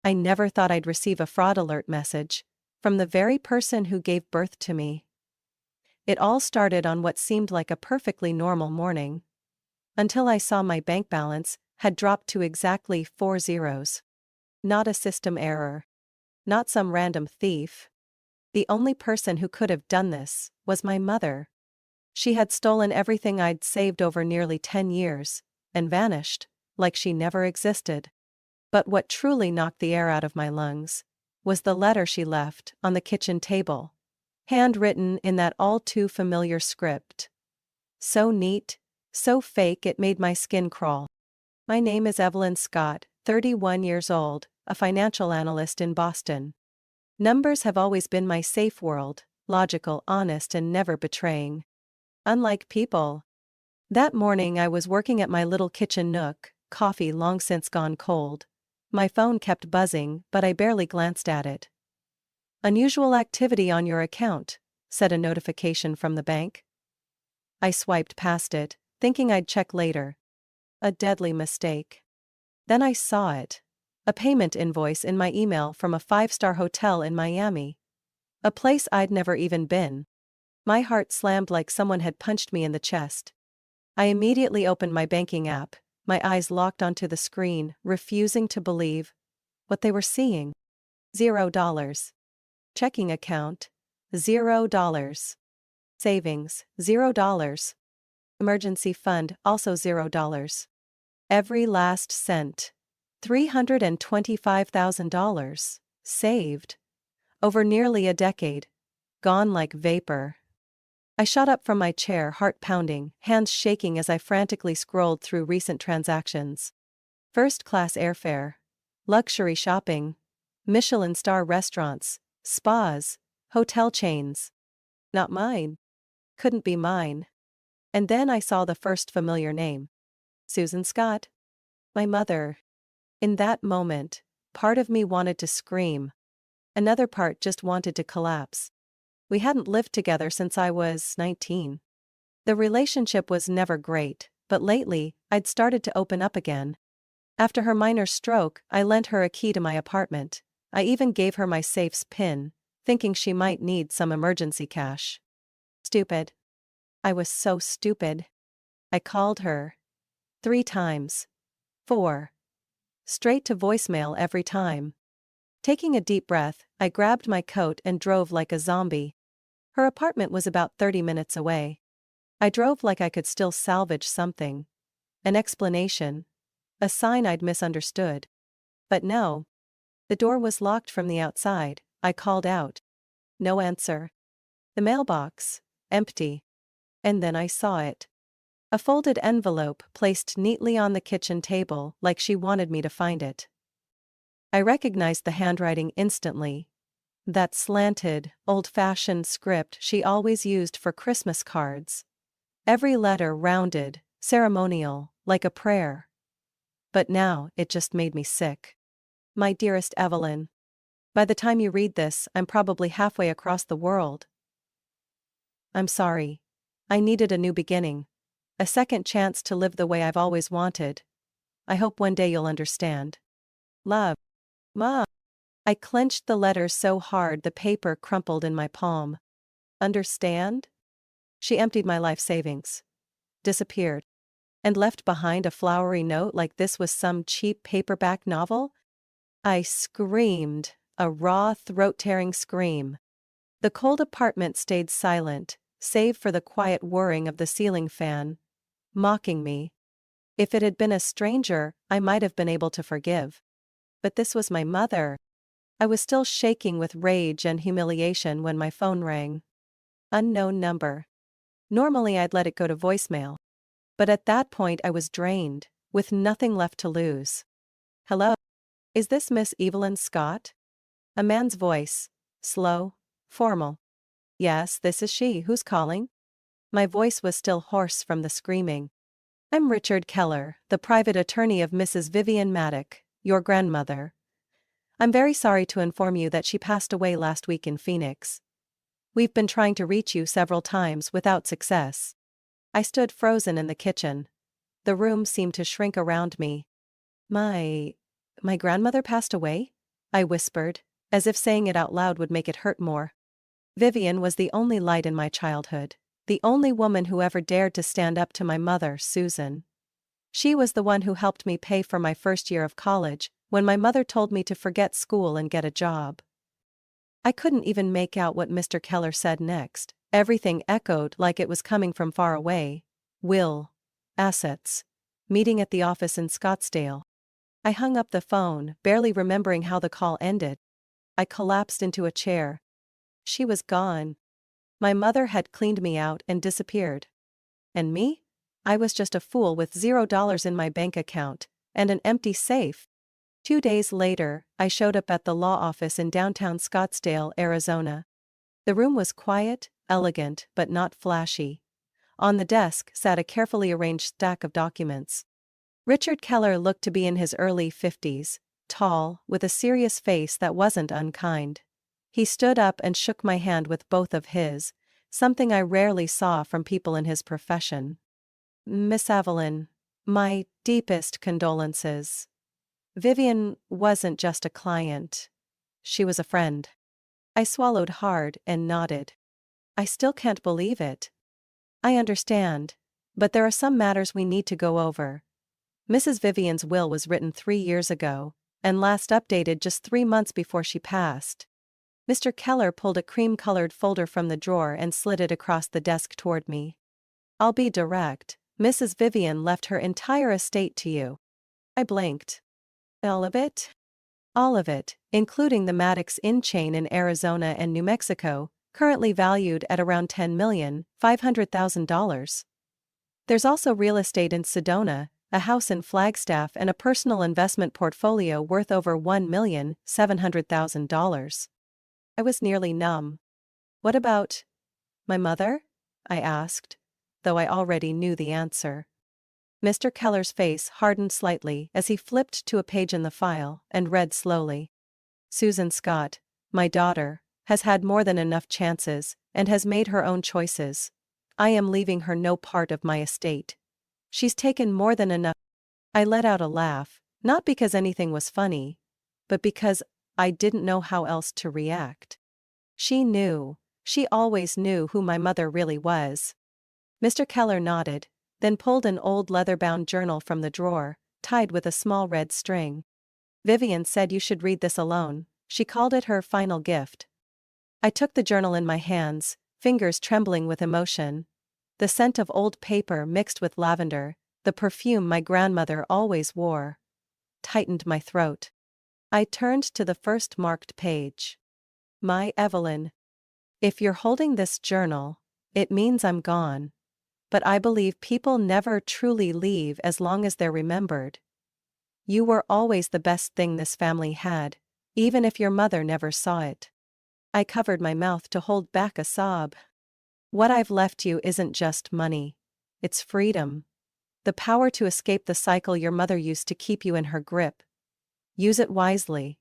I never thought I'd receive a fraud alert message from the very person who gave birth to me. It all started on what seemed like a perfectly normal morning, until I saw my bank balance had dropped to exactly 4 zeros. Not a system error. Not some random thief. The only person who could have done this was my mother. She had stolen everything I'd saved over nearly 10 years, and vanished, like she never existed. But what truly knocked the air out of my lungs was the letter she left on the kitchen table, handwritten in that all-too-familiar script. So neat, so fake it made my skin crawl. My name is Evelyn Scott, 31 years old, a financial analyst in Boston. Numbers have always been my safe world, logical, honest, and never betraying. Unlike people. That morning I was working at my little kitchen nook, coffee long since gone cold. My phone kept buzzing, but I barely glanced at it. "Unusual activity on your account," said a notification from the bank. I swiped past it, thinking I'd check later. A deadly mistake. Then I saw it. A payment invoice in my email from a 5-star hotel in Miami. A place I'd never even been. My heart slammed like someone had punched me in the chest. I immediately opened my banking app, my eyes locked onto the screen, refusing to believe what they were seeing. $0. Checking account. $0. Savings. $0. Emergency fund, also $0. Every last cent. $325,000. Saved. Over nearly a decade. Gone like vapor. I shot up from my chair, heart pounding, hands shaking as I frantically scrolled through recent transactions. First-class airfare. Luxury shopping. Michelin-star restaurants. Spas. Hotel chains. Not mine. Couldn't be mine. And then I saw the first familiar name. Susan Scott. My mother. In that moment, part of me wanted to scream. Another part just wanted to collapse. We hadn't lived together since I was 19. The relationship was never great, but lately, I'd started to open up again. After her minor stroke, I lent her a key to my apartment. I even gave her my safe's PIN, thinking she might need some emergency cash. Stupid. I was so stupid. I called her 3 times. 4. Straight to voicemail every time. Taking a deep breath, I grabbed my coat and drove like a zombie. Her apartment was about 30 minutes away. I drove like I could still salvage something. An explanation. A sign I'd misunderstood. But no. The door was locked from the outside. I called out. No answer. The mailbox. Empty. And then I saw it. A folded envelope placed neatly on the kitchen table, like she wanted me to find it. I recognized the handwriting instantly. That slanted, old-fashioned script she always used for Christmas cards. Every letter rounded, ceremonial, like a prayer. But now, it just made me sick. My dearest Evelyn. By the time you read this, I'm probably halfway across the world. I'm sorry. I needed a new beginning. A second chance to live the way I've always wanted. I hope one day you'll understand. Love. Mom. I clenched the letters so hard the paper crumpled in my palm. Understand? She emptied my life savings. Disappeared. And left behind a flowery note like this was some cheap paperback novel? I screamed, a raw, throat-tearing scream. The cold apartment stayed silent, save for the quiet whirring of the ceiling fan. Mocking me. If it had been a stranger, I might have been able to forgive. But this was my mother. I was still shaking with rage and humiliation when my phone rang. Unknown number. Normally I'd let it go to voicemail. But at that point I was drained, with nothing left to lose. Hello? Is this Miss Evelyn Scott? A man's voice. Slow. Formal. Yes, this is she. Who's calling? My voice was still hoarse from the screaming. I'm Richard Keller, the private attorney of Mrs. Vivian Maddock, your grandmother. I'm very sorry to inform you that she passed away last week in Phoenix. We've been trying to reach you several times without success. I stood frozen in the kitchen. The room seemed to shrink around me. My grandmother passed away? I whispered, as if saying it out loud would make it hurt more. Vivian was the only light in my childhood, the only woman who ever dared to stand up to my mother, Susan. She was the one who helped me pay for my first year of college, when my mother told me to forget school and get a job. I couldn't even make out what Mr. Keller said next. Everything echoed like it was coming from far away. Will. Assets. Meeting at the office in Scottsdale. I hung up the phone, barely remembering how the call ended. I collapsed into a chair. She was gone. My mother had cleaned me out and disappeared. And me? I was just a fool with $0 in my bank account, and an empty safe. 2 days later, I showed up at the law office in downtown Scottsdale, Arizona. The room was quiet, elegant, but not flashy. On the desk sat a carefully arranged stack of documents. Richard Keller looked to be in his early 50s, tall, with a serious face that wasn't unkind. He stood up and shook my hand with both of his, something I rarely saw from people in his profession. Miss Evelyn, my deepest condolences. Vivian wasn't just a client. She was a friend. I swallowed hard and nodded. I still can't believe it. I understand, but there are some matters we need to go over. Mrs. Vivian's will was written 3 years ago, and last updated just 3 months before she passed. Mr. Keller pulled a cream-colored folder from the drawer and slid it across the desk toward me. I'll be direct. Mrs. Vivian left her entire estate to you. I blinked. All of it? All of it, including the Maddox Inn chain in Arizona and New Mexico, currently valued at around $10,500,000. There's also real estate in Sedona, a house in Flagstaff, and a personal investment portfolio worth over $1,700,000. I was nearly numb. What about my mother? I asked, though I already knew the answer. Mr. Keller's face hardened slightly as he flipped to a page in the file and read slowly. Susan Scott, my daughter, has had more than enough chances and has made her own choices. I am leaving her no part of my estate. She's taken more than enough. I let out a laugh, not because anything was funny, but because I didn't know how else to react. She knew. She always knew who my mother really was. Mr. Keller nodded, then pulled an old leather-bound journal from the drawer, tied with a small red string. Vivian said you should read this alone. She called it her final gift. I took the journal in my hands, fingers trembling with emotion. The scent of old paper mixed with lavender, the perfume my grandmother always wore, tightened my throat. I turned to the first marked page. My Evelyn. If you're holding this journal, it means I'm gone. But I believe people never truly leave as long as they're remembered. You were always the best thing this family had, even if your mother never saw it. I covered my mouth to hold back a sob. What I've left you isn't just money. It's freedom. The power to escape the cycle your mother used to keep you in her grip. Use it wisely.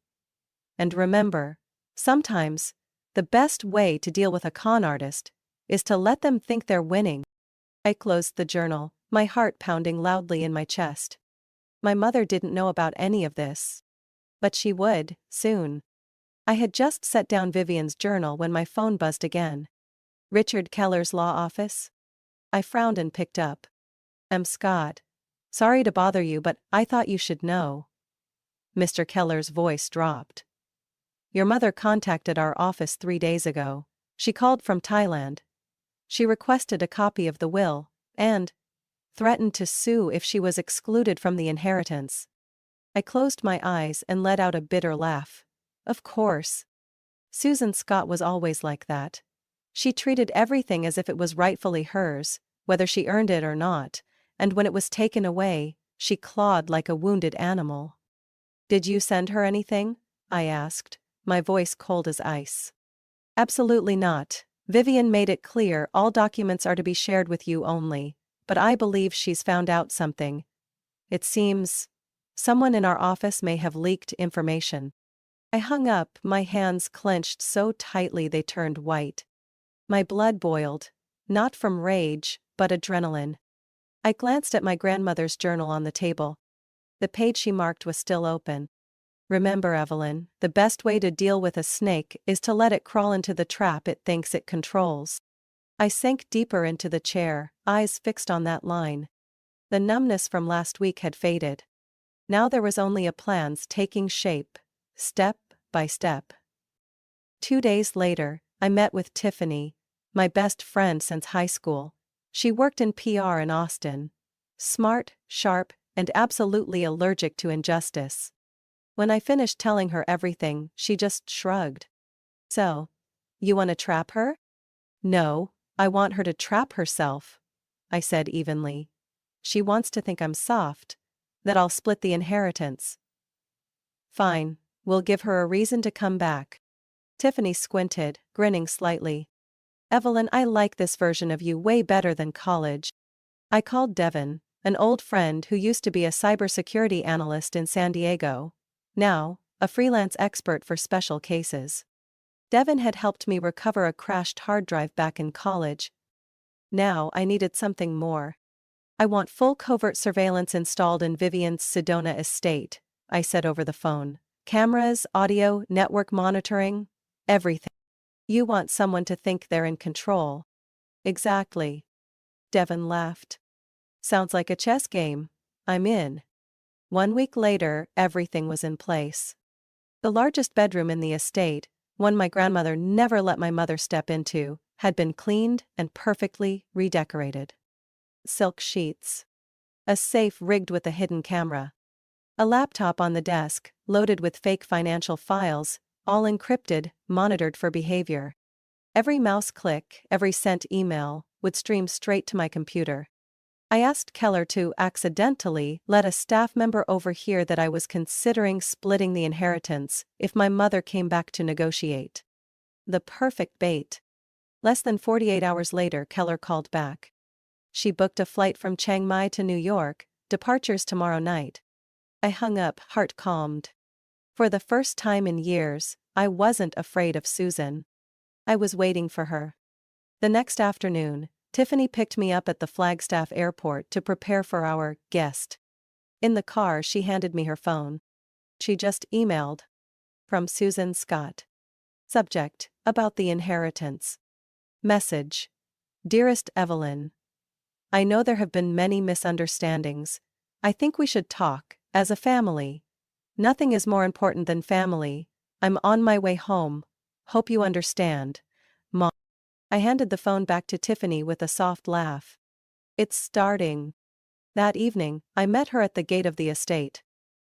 And remember, sometimes, the best way to deal with a con artist is to let them think they're winning. I closed the journal, my heart pounding loudly in my chest. My mother didn't know about any of this. But she would, soon. I had just set down Vivian's journal when my phone buzzed again. Richard Keller's law office? I frowned and picked up. Scott. Sorry to bother you, but I thought you should know. Mr. Keller's voice dropped. Your mother contacted our office 3 days ago. She called from Thailand. She requested a copy of the will, and threatened to sue if she was excluded from the inheritance. I closed my eyes and let out a bitter laugh. Of course. Susan Scott was always like that. She treated everything as if it was rightfully hers, whether she earned it or not, and when it was taken away, she clawed like a wounded animal. Did you send her anything? I asked, my voice cold as ice. Absolutely not. Vivian made it clear all documents are to be shared with you only, but I believe she's found out something. It seems someone in our office may have leaked information. I hung up, my hands clenched so tightly they turned white. My blood boiled, not from rage, but adrenaline. I glanced at my grandmother's journal on the table. The page she marked was still open. Remember, Evelyn, the best way to deal with a snake is to let it crawl into the trap it thinks it controls. I sank deeper into the chair, eyes fixed on that line. The numbness from last week had faded. Now there was only a plan's taking shape, step by step. 2 days later, I met with Tiffany, my best friend since high school. She worked in PR in Austin. Smart, sharp, and absolutely allergic to injustice. When I finished telling her everything, she just shrugged. So, you want to trap her? No, I want her to trap herself, I said evenly. She wants to think I'm soft, that I'll split the inheritance. Fine, we'll give her a reason to come back. Tiffany squinted, grinning slightly. Evelyn, I like this version of you way better than college. I called Devin, an old friend who used to be a cybersecurity analyst in San Diego. Now, a freelance expert for special cases. Devin had helped me recover a crashed hard drive back in college. Now I needed something more. I want full covert surveillance installed in Vivian's Sedona estate, I said over the phone. Cameras, audio, network monitoring, everything. You want someone to think they're in control. Exactly. Devin laughed. Sounds like a chess game. I'm in. 1 week later, everything was in place. The largest bedroom in the estate, one my grandmother never let my mother step into, had been cleaned and perfectly redecorated. Silk sheets. A safe rigged with a hidden camera. A laptop on the desk, loaded with fake financial files, all encrypted, monitored for behavior. Every mouse click, every sent email, would stream straight to my computer. I asked Keller to accidentally let a staff member overhear that I was considering splitting the inheritance if my mother came back to negotiate. The perfect bait. Less than 48 hours later, Keller called back. She booked a flight from Chiang Mai to New York, departures tomorrow night. I hung up, heart calmed. For the first time in years, I wasn't afraid of Susan. I was waiting for her. The next afternoon, Tiffany picked me up at the Flagstaff airport to prepare for our guest. In the car, she handed me her phone. She just emailed. From Susan Scott. Subject, about the inheritance. Message. Dearest Evelyn. I know there have been many misunderstandings. I think we should talk, as a family. Nothing is more important than family. I'm on my way home. Hope you understand. Mom. I handed the phone back to Tiffany with a soft laugh. It's starting. That evening, I met her at the gate of the estate.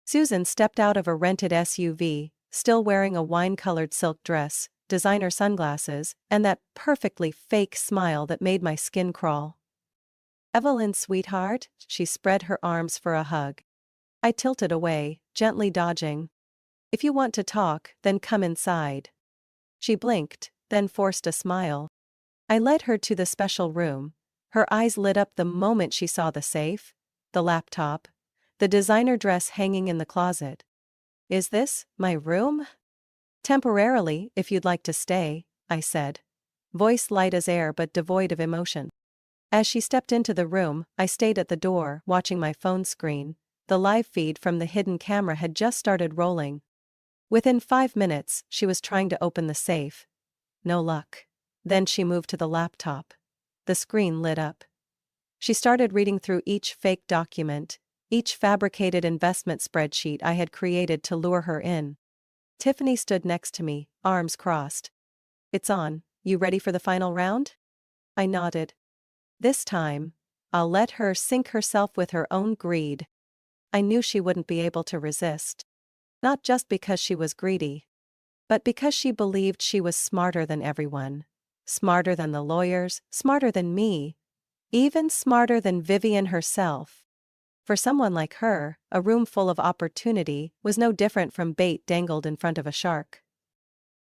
Susan stepped out of a rented SUV, still wearing a wine-colored silk dress, designer sunglasses, and that perfectly fake smile that made my skin crawl. Evelyn, sweetheart, she spread her arms for a hug. I tilted away, gently dodging. If you want to talk, then come inside. She blinked, then forced a smile. I led her to the special room. Her eyes lit up the moment she saw the safe, the laptop, the designer dress hanging in the closet. Is this my room? Temporarily, if you'd like to stay, I said. Voice light as air but devoid of emotion. As she stepped into the room, I stayed at the door, watching my phone screen. The live feed from the hidden camera had just started rolling. Within 5 minutes, she was trying to open the safe. No luck. Then she moved to the laptop. The screen lit up. She started reading through each fake document, each fabricated investment spreadsheet I had created to lure her in. Tiffany stood next to me, arms crossed. It's on. You ready for the final round? I nodded. This time, I'll let her sink herself with her own greed. I knew she wouldn't be able to resist. Not just because she was greedy, but because she believed she was smarter than everyone. Smarter than the lawyers, smarter than me, even smarter than Vivian herself. For someone like her, a room full of opportunity was no different from bait dangled in front of a shark.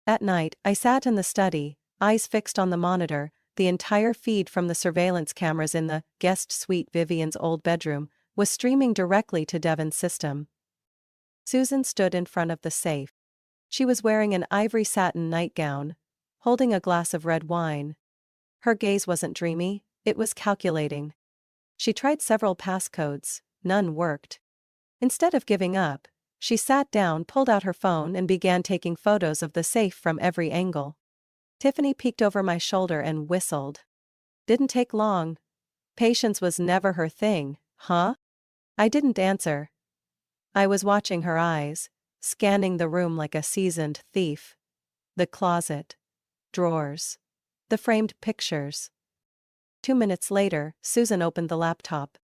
That night, I sat in the study, eyes fixed on the monitor. The entire feed from the surveillance cameras in the guest suite Vivian's old bedroom was streaming directly to Devin's system. Susan stood in front of the safe. She was wearing an ivory satin nightgown, holding a glass of red wine. Her gaze wasn't dreamy, it was calculating. She tried several passcodes, none worked. Instead of giving up, She sat down, pulled out her phone, and began taking photos of the safe from every angle. Tiffany peeked over my shoulder and whistled. Didn't take long. Patience was never her thing, huh? I didn't answer. I was watching her eyes, scanning the room like a seasoned thief. The closet, drawers, the framed pictures. 2 minutes later, Susan opened the laptop.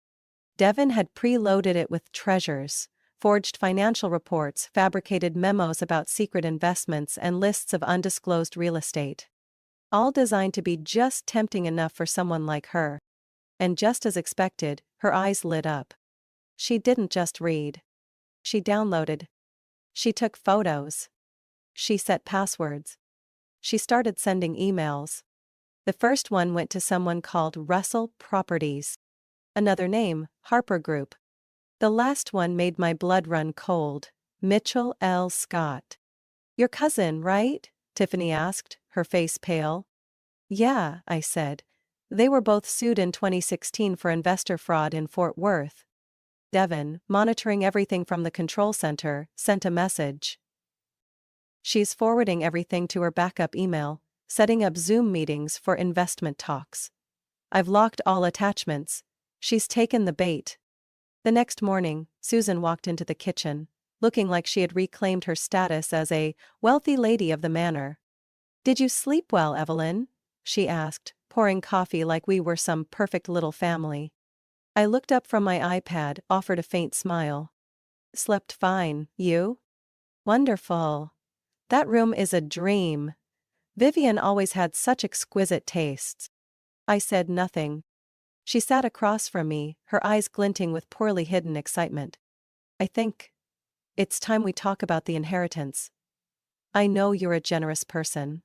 Devin had preloaded it with treasures, forged financial reports, fabricated memos about secret investments, and lists of undisclosed real estate. All designed to be just tempting enough for someone like her. And just as expected, her eyes lit up. She didn't just read. She downloaded. She took photos. She set passwords. She started sending emails. The first one went to someone called Russell Properties. Another name, Harper Group. The last one made my blood run cold. Mitchell L. Scott. Your cousin, right? Tiffany asked, her face pale. Yeah, I said. They were both sued in 2016 for investor fraud in Fort Worth. Devin, monitoring everything from the control center, sent a message. She's forwarding everything to her backup email, setting up Zoom meetings for investment talks. I've locked all attachments. She's taken the bait. The next morning, Susan walked into the kitchen, looking like she had reclaimed her status as a wealthy lady of the manor. Did you sleep well, Evelyn? She asked, pouring coffee like we were some perfect little family. I looked up from my iPad, offered a faint smile. Slept fine, you? Wonderful. That room is a dream. Vivian always had such exquisite tastes. I said nothing. She sat across from me, her eyes glinting with poorly hidden excitement. I think it's time we talk about the inheritance. I know you're a generous person.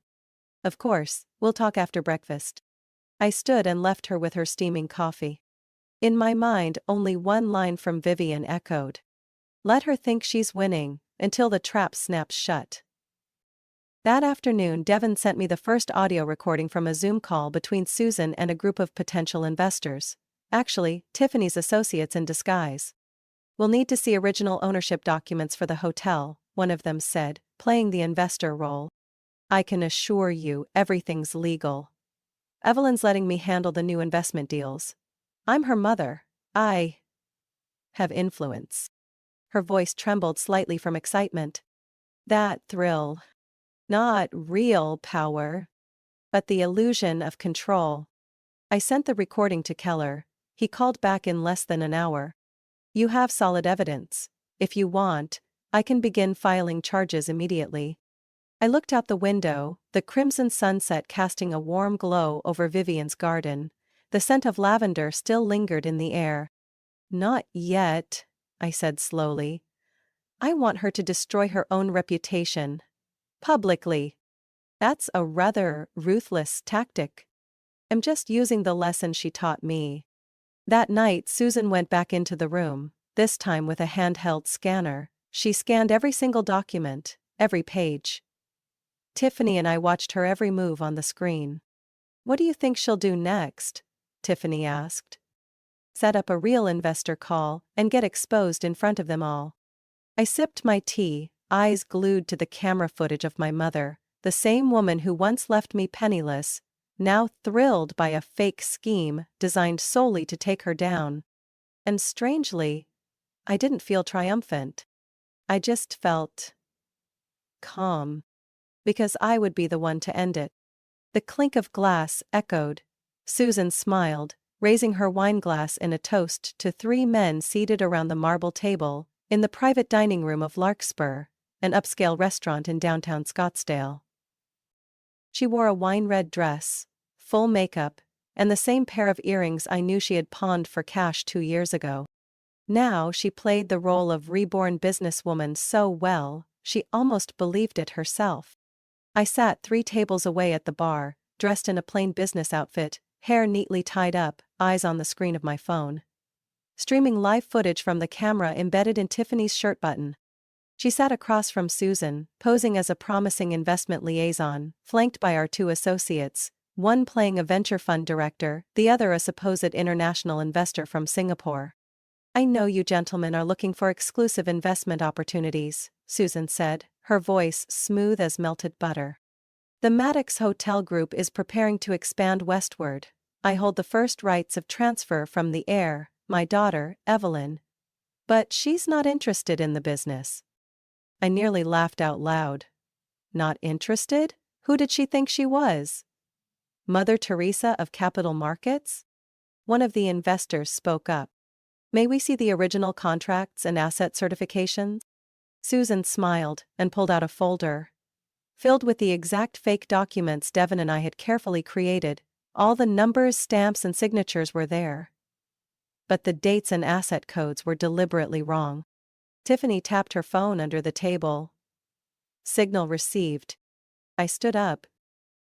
Of course, we'll talk after breakfast. I stood and left her with her steaming coffee. In my mind, only one line from Vivian echoed. Let her think she's winning, until the trap snaps shut. That afternoon, Devin sent me the first audio recording from a Zoom call between Susan and a group of potential investors. Actually, Tiffany's associates in disguise. We'll need to see original ownership documents for the hotel, one of them said, playing the investor role. I can assure you, everything's legal. Evelyn's letting me handle the new investment deals. I'm her mother. I have influence. Her voice trembled slightly from excitement. That thrill. Not real power, but the illusion of control. I sent the recording to Keller. He called back in less than an hour. You have solid evidence. If you want, I can begin filing charges immediately. I looked out the window, the crimson sunset casting a warm glow over Vivian's garden. The scent of lavender still lingered in the air. Not yet, I said slowly. I want her to destroy her own reputation. Publicly. That's a rather ruthless tactic. I'm just using the lesson she taught me. That night, Susan went back into the room, this time with a handheld scanner. She scanned every single document, every page. Tiffany and I watched her every move on the screen. What do you think she'll do next? Tiffany asked. Set up a real investor call and get exposed in front of them all. I sipped my tea, eyes glued to the camera footage of my mother, the same woman who once left me penniless, now thrilled by a fake scheme designed solely to take her down. And strangely, I didn't feel triumphant. I just felt calm. Because I would be the one to end it. The clink of glass echoed. Susan smiled, raising her wineglass in a toast to 3 men seated around the marble table, in the private dining room of Larkspur, an upscale restaurant in downtown Scottsdale. She wore a wine-red dress, full makeup, and the same pair of earrings I knew she had pawned for cash 2 years ago. Now she played the role of reborn businesswoman so well, she almost believed it herself. I sat 3 tables away at the bar, dressed in a plain business outfit, hair neatly tied up, eyes on the screen of my phone. Streaming live footage from the camera embedded in Tiffany's shirt button. She sat across from Susan, posing as a promising investment liaison, flanked by our 2 associates, one playing a venture fund director, the other a supposed international investor from Singapore. I know you gentlemen are looking for exclusive investment opportunities, Susan said, her voice smooth as melted butter. The Maddox Hotel Group is preparing to expand westward. I hold the first rights of transfer from the heir, my daughter, Evelyn. But she's not interested in the business. I nearly laughed out loud. Not interested? Who did she think she was? Mother Teresa of capital markets? One of the investors spoke up. May we see the original contracts and asset certifications? Susan smiled and pulled out a folder. Filled with the exact fake documents Devon and I had carefully created, all the numbers, stamps, and signatures were there. But the dates and asset codes were deliberately wrong. Tiffany tapped her phone under the table. Signal received. I stood up.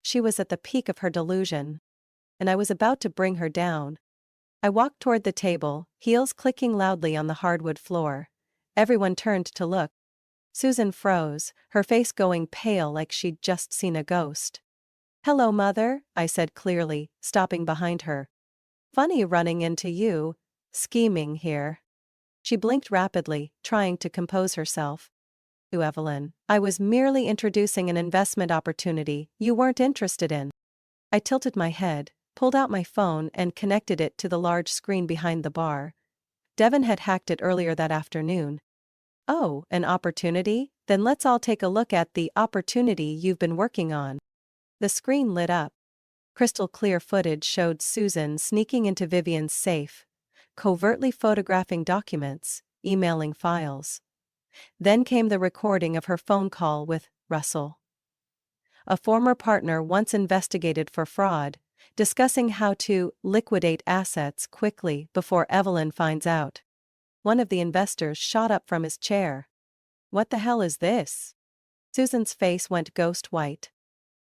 She was at the peak of her delusion, and I was about to bring her down. I walked toward the table, heels clicking loudly on the hardwood floor. Everyone turned to look. Susan froze, her face going pale like she'd just seen a ghost. "Hello, Mother," I said clearly, stopping behind her. "Funny running into you. Scheming here." She blinked rapidly, trying to compose herself. "To Evelyn, I was merely introducing an investment opportunity you weren't interested in." I tilted my head, pulled out my phone and connected it to the large screen behind the bar. Devon had hacked it earlier that afternoon. "Oh, an opportunity? Then let's all take a look at the opportunity you've been working on." The screen lit up. Crystal clear footage showed Susan sneaking into Vivian's safe, covertly photographing documents, emailing files. Then came the recording of her phone call with Russell, a former partner once investigated for fraud, discussing how to liquidate assets quickly before Evelyn finds out. One of the investors shot up from his chair. "What the hell is this?" Susan's face went ghost white.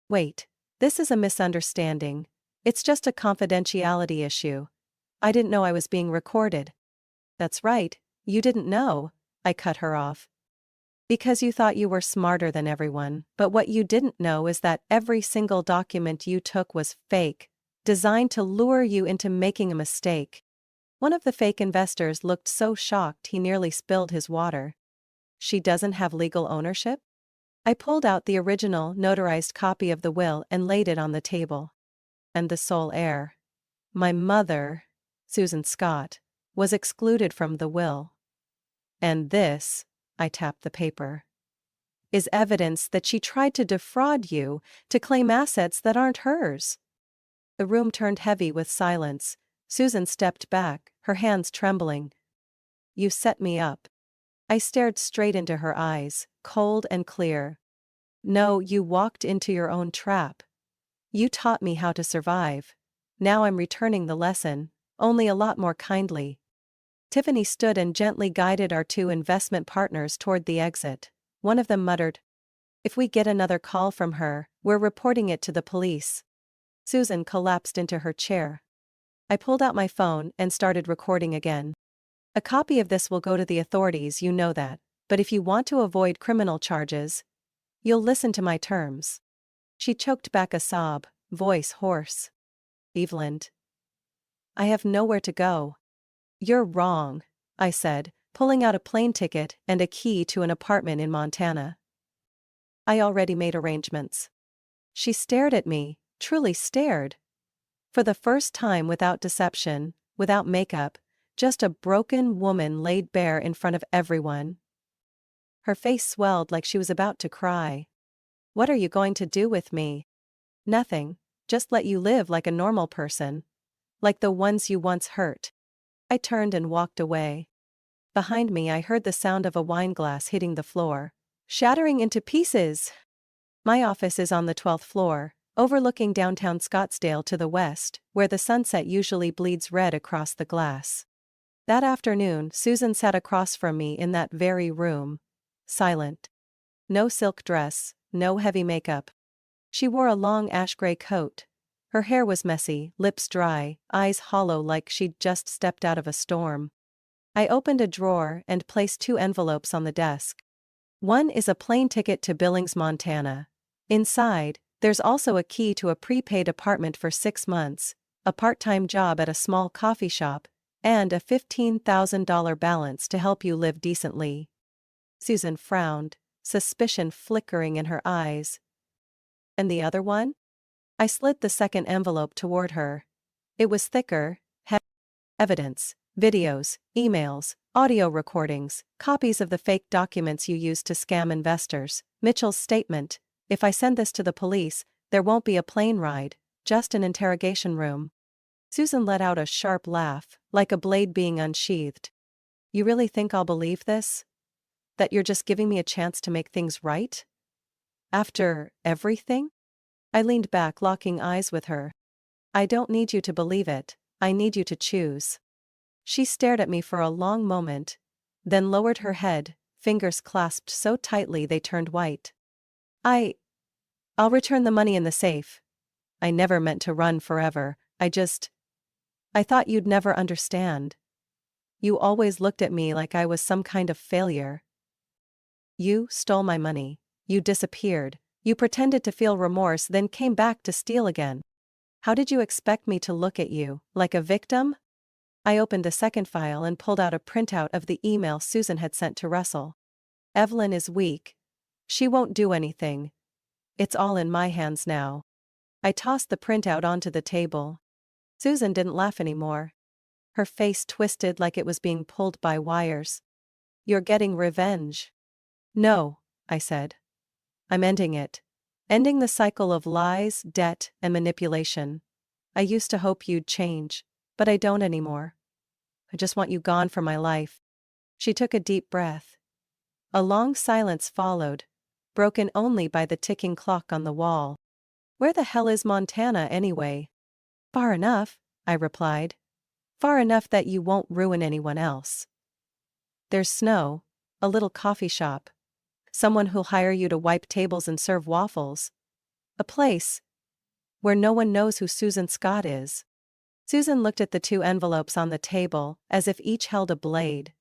"Wait, this is a misunderstanding. It's just a confidentiality issue. I didn't know I was being recorded." "That's right, you didn't know," I cut her off. "Because you thought you were smarter than everyone, but what you didn't know is that every single document you took was fake, designed to lure you into making a mistake." One of the fake investors looked so shocked he nearly spilled his water. "She doesn't have legal ownership?" I pulled out the original, notarized copy of the will and laid it on the table. "And the sole heir, my mother, Susan Scott, was excluded from the will. And this," I tapped the paper, "is evidence that she tried to defraud you to claim assets that aren't hers." The room turned heavy with silence. Susan stepped back, her hands trembling. "You set me up." I stared straight into her eyes, cold and clear. "No, you walked into your own trap. You taught me how to survive. Now I'm returning the lesson, only a lot more kindly." Tiffany stood and gently guided our two investment partners toward the exit. One of them muttered, "If we get another call from her, we're reporting it to the police." Susan collapsed into her chair. I pulled out my phone and started recording again. "A copy of this will go to the authorities, you know that, but if you want to avoid criminal charges, you'll listen to my terms." She choked back a sob, voice hoarse. "Evelyn, I have nowhere to go." "You're wrong," I said, pulling out a plane ticket and a key to an apartment in Montana. "I already made arrangements." She stared at me, truly stared. For the first time, without deception, without makeup, just a broken woman laid bare in front of everyone. Her face swelled like she was about to cry. "What are you going to do with me?" "Nothing, just let you live like a normal person. Like the ones you once hurt." I turned and walked away. Behind me I heard the sound of a wine glass hitting the floor, shattering into pieces. My office is on the 12th floor, overlooking downtown Scottsdale to the west, where the sunset usually bleeds red across the glass. That afternoon, Susan sat across from me in that very room. Silent. No silk dress, no heavy makeup. She wore a long ash-gray coat. Her hair was messy, lips dry, eyes hollow like she'd just stepped out of a storm. I opened a drawer and placed 2 envelopes on the desk. One is a plane ticket to Billings, Montana. Inside, there's also a key to a prepaid apartment for 6 months, a part-time job at a small coffee shop, And a $15,000 balance to help you live decently. Susan frowned, suspicion flickering in her eyes. And the other one? I slid the second envelope toward her. It was thicker, heavy. Evidence, videos, emails, audio recordings, copies of the fake documents you used to scam investors. Mitchell's statement: if I send this to the police, there won't be a plane ride, just an interrogation room. Susan let out a sharp laugh, like a blade being unsheathed. You really think I'll believe this? That you're just giving me a chance to make things right? After everything? I leaned back, locking eyes with her. I don't need you to believe it, I need you to choose. She stared at me for a long moment, then lowered her head, fingers clasped so tightly they turned white. I'll return the money in the safe. I never meant to run forever, I thought you'd never understand. You always looked at me like I was some kind of failure. You stole my money, you disappeared, you pretended to feel remorse, then came back to steal again. How did you expect me to look at you, like a victim? I opened a second file and pulled out a printout of the email Susan had sent to Russell. Evelyn is weak. She won't do anything. It's all in my hands now. I tossed the printout onto the table. Susan didn't laugh anymore. Her face twisted like it was being pulled by wires. You're getting revenge. No, I said. I'm ending it. Ending the cycle of lies, debt, and manipulation. I used to hope you'd change, but I don't anymore. I just want you gone from my life. She took a deep breath. A long silence followed, broken only by the ticking clock on the wall. Where the hell is Montana anyway? Far enough, I replied. Far enough that you won't ruin anyone else. There's snow, a little coffee shop. Someone who'll hire you to wipe tables and serve waffles. A place where no one knows who Susan Scott is. Susan looked at the two envelopes on the table, as if each held a blade.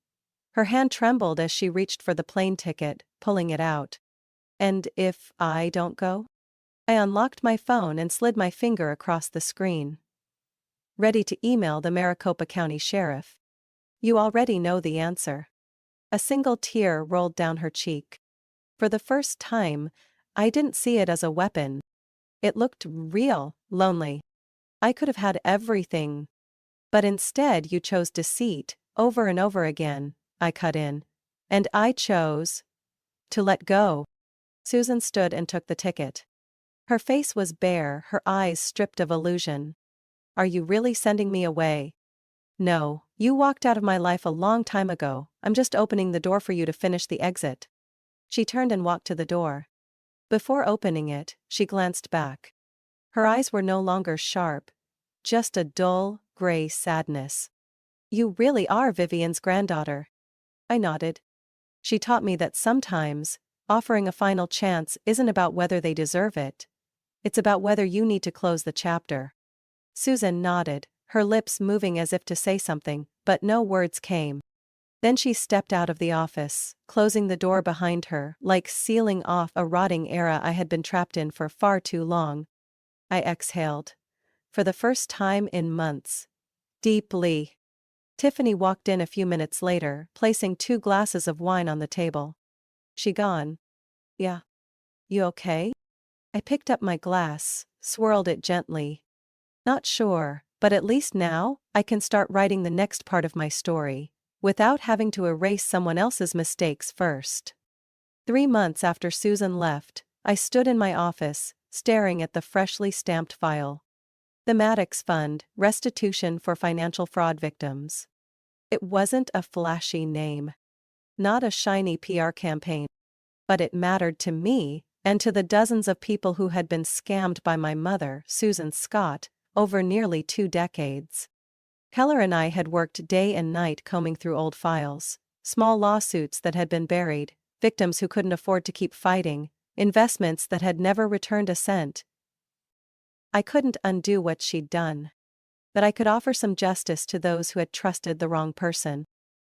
Her hand trembled as she reached for the plane ticket, pulling it out. And if I don't go? I unlocked my phone and slid my finger across the screen. Ready to email the Maricopa County Sheriff. You already know the answer. A single tear rolled down her cheek. For the first time, I didn't see it as a weapon. It looked real, lonely. I could have had everything. But instead you chose deceit, over and over again, I cut in. And I chose to let go. Susan stood and took the ticket. Her face was bare, her eyes stripped of illusion. Are you really sending me away? No, you walked out of my life a long time ago, I'm just opening the door for you to finish the exit. She turned and walked to the door. Before opening it, she glanced back. Her eyes were no longer sharp, just a dull, gray sadness. You really are Vivian's granddaughter. I nodded. She taught me that sometimes, offering a final chance isn't about whether they deserve it. It's about whether you need to close the chapter. Susan nodded, her lips moving as if to say something, but no words came. Then she stepped out of the office, closing the door behind her, like sealing off a rotting era I had been trapped in for far too long. I exhaled. For the first time in months. Deeply. Tiffany walked in a few minutes later, placing 2 glasses of wine on the table. She gone? Yeah. You okay? I picked up my glass, swirled it gently. Not sure, but at least now, I can start writing the next part of my story, without having to erase someone else's mistakes first. 3 months after Susan left, I stood in my office, staring at the freshly stamped file. The Maddox Fund, Restitution for Financial Fraud Victims. It wasn't a flashy name. Not a shiny PR campaign. But it mattered to me, and to the dozens of people who had been scammed by my mother, Susan Scott, over nearly 2 decades. Keller and I had worked day and night combing through old files, small lawsuits that had been buried, victims who couldn't afford to keep fighting, investments that had never returned a cent. I couldn't undo what she'd done. But I could offer some justice to those who had trusted the wrong person.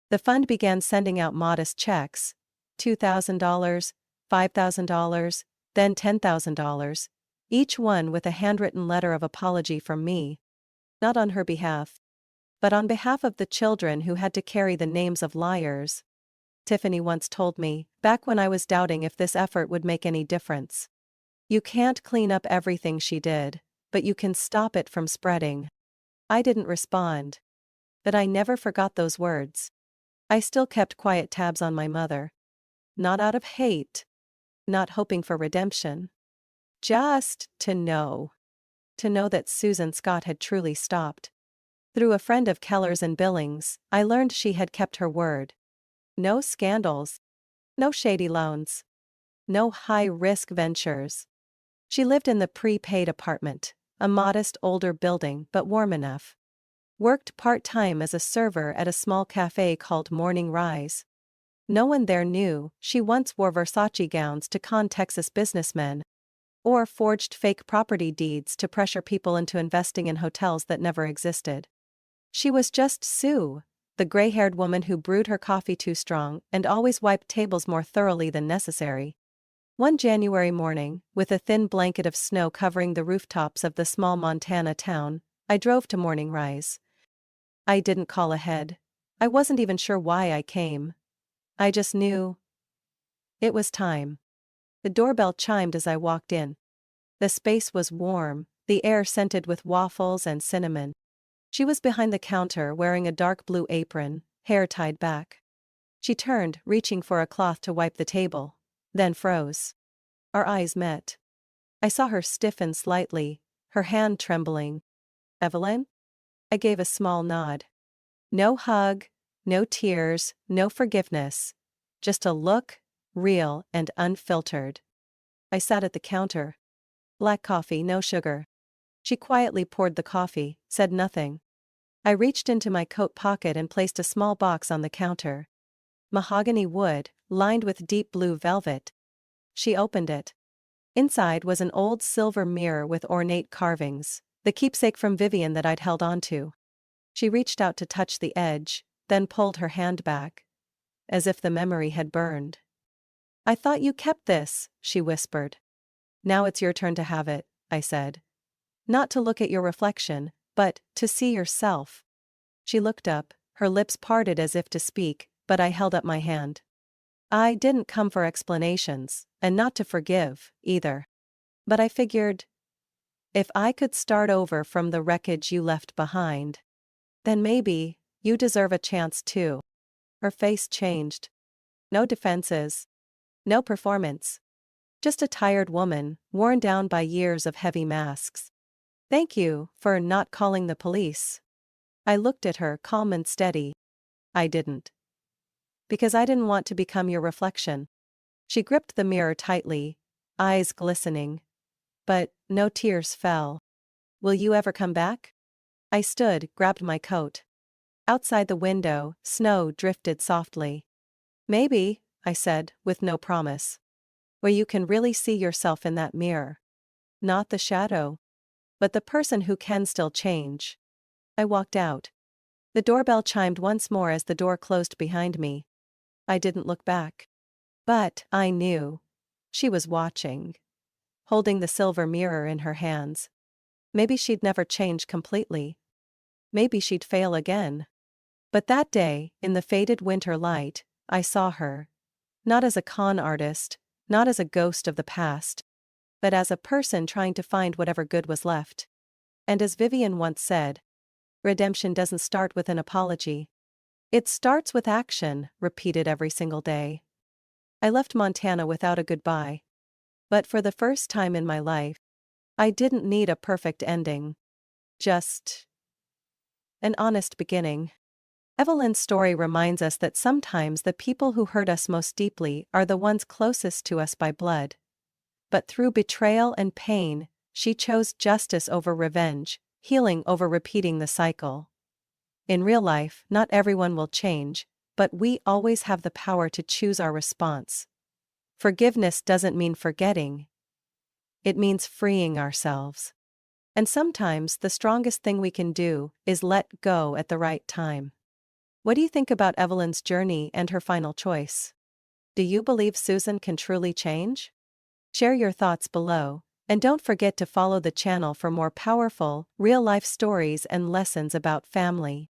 The fund began sending out modest checks, $2,000, $5,000, then $10,000, each one with a handwritten letter of apology from me. Not on her behalf, but on behalf of the children who had to carry the names of liars. Tiffany once told me, back when I was doubting if this effort would make any difference. You can't clean up everything she did, but you can stop it from spreading. I didn't respond. But I never forgot those words. I still kept quiet tabs on my mother. Not out of hate. Not hoping for redemption. Just to know. To know that Susan Scott had truly stopped. Through a friend of Keller's in Billings, I learned she had kept her word. No scandals. No shady loans. No high-risk ventures. She lived in the prepaid apartment, a modest older building but warm enough. Worked part-time as a server at a small cafe called Morning Rise. No one there knew she once wore Versace gowns to con Texas businessmen, or forged fake property deeds to pressure people into investing in hotels that never existed. She was just Sue, the gray-haired woman who brewed her coffee too strong and always wiped tables more thoroughly than necessary. One January morning, with a thin blanket of snow covering the rooftops of the small Montana town, I drove to Morning Rise. I didn't call ahead. I wasn't even sure why I came. I just knew. It was time. The doorbell chimed as I walked in. The space was warm, the air scented with waffles and cinnamon. She was behind the counter wearing a dark blue apron, hair tied back. She turned, reaching for a cloth to wipe the table, then froze. Our eyes met. I saw her stiffen slightly, her hand trembling. "Evelyn?" I gave a small nod. No hug, no tears, no forgiveness. Just a look, real and unfiltered. I sat at the counter. Black coffee, no sugar. She quietly poured the coffee, said nothing. I reached into my coat pocket and placed a small box on the counter. Mahogany wood, lined with deep blue velvet. She opened it. Inside was an old silver mirror with ornate carvings, the keepsake from Vivian that I'd held onto. She reached out to touch the edge, then pulled her hand back. As if the memory had burned. "I thought you kept this," she whispered. "Now it's your turn to have it," I said. "Not to look at your reflection, but to see yourself." She looked up, her lips parted as if to speak, but I held up my hand. I didn't come for explanations, and not to forgive, either. But I figured, if I could start over from the wreckage you left behind, then maybe you deserve a chance too. Her face changed. No defenses. No performance. Just a tired woman, worn down by years of heavy masks. "Thank you for not calling the police." I looked at her, calm and steady. "I didn't. Because I didn't want to become your reflection." She gripped the mirror tightly, eyes glistening. But no tears fell. "Will you ever come back?" I stood, grabbed my coat. Outside the window, snow drifted softly. "Maybe," I said, with no promise. "Where you can really see yourself in that mirror. Not the shadow, but the person who can still change." I walked out. The doorbell chimed once more as the door closed behind me. I didn't look back. But I knew. She was watching. Holding the silver mirror in her hands. Maybe she'd never change completely. Maybe she'd fail again. But that day, in the faded winter light, I saw her. Not as a con artist, not as a ghost of the past, but as a person trying to find whatever good was left. And as Vivian once said, redemption doesn't start with an apology. It starts with action, repeated every single day. I left Montana without a goodbye. But for the first time in my life, I didn't need a perfect ending. Just an honest beginning. Evelyn's story reminds us that sometimes the people who hurt us most deeply are the ones closest to us by blood. But through betrayal and pain, she chose justice over revenge, healing over repeating the cycle. In real life, not everyone will change, but we always have the power to choose our response. Forgiveness doesn't mean forgetting. It means freeing ourselves. And sometimes the strongest thing we can do is let go at the right time. What do you think about Evelyn's journey and her final choice? Do you believe Susan can truly change? Share your thoughts below, and don't forget to follow the channel for more powerful, real-life stories and lessons about family.